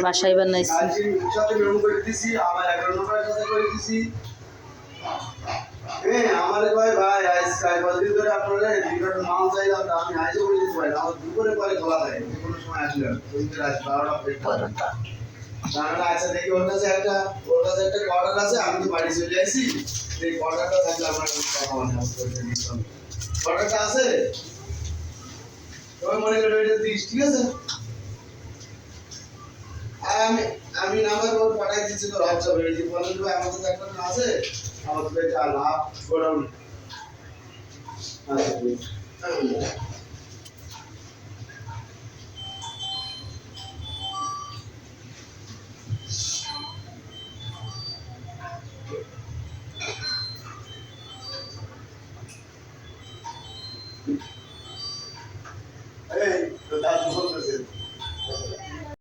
বাসায় বানাইছি। আমার ভাই ভাই আজ 4-5 দিন ধরে আপনারা বিভিন্ন মাল চাইলাম, আমি আইসে বলে দিতে পারি আমার দুপুরে পরে খোলা থাকে, যে কোনো সময় আসলে রাত 12টা তাহলে আচ্ছা দেখি ওর কাছে একটা অর্ডার আছে, আমি তো বাড়ি চলে আসি, এই অর্ডারটা থাকলে আমার কথা মানে অর্ডারটা আছে, তুমি মনে করো এটা দিস, ঠিক আছে? আর আমি নাম্বার ওর পাঠাই দিচ্ছি তোর হোয়াটসঅ্যাপে, এই যে বলেন ভাই আমাদের একটা আছে, আমাদের এটা লাভ গোডাউন। আচ্ছা এই তো দাদু বলতেছে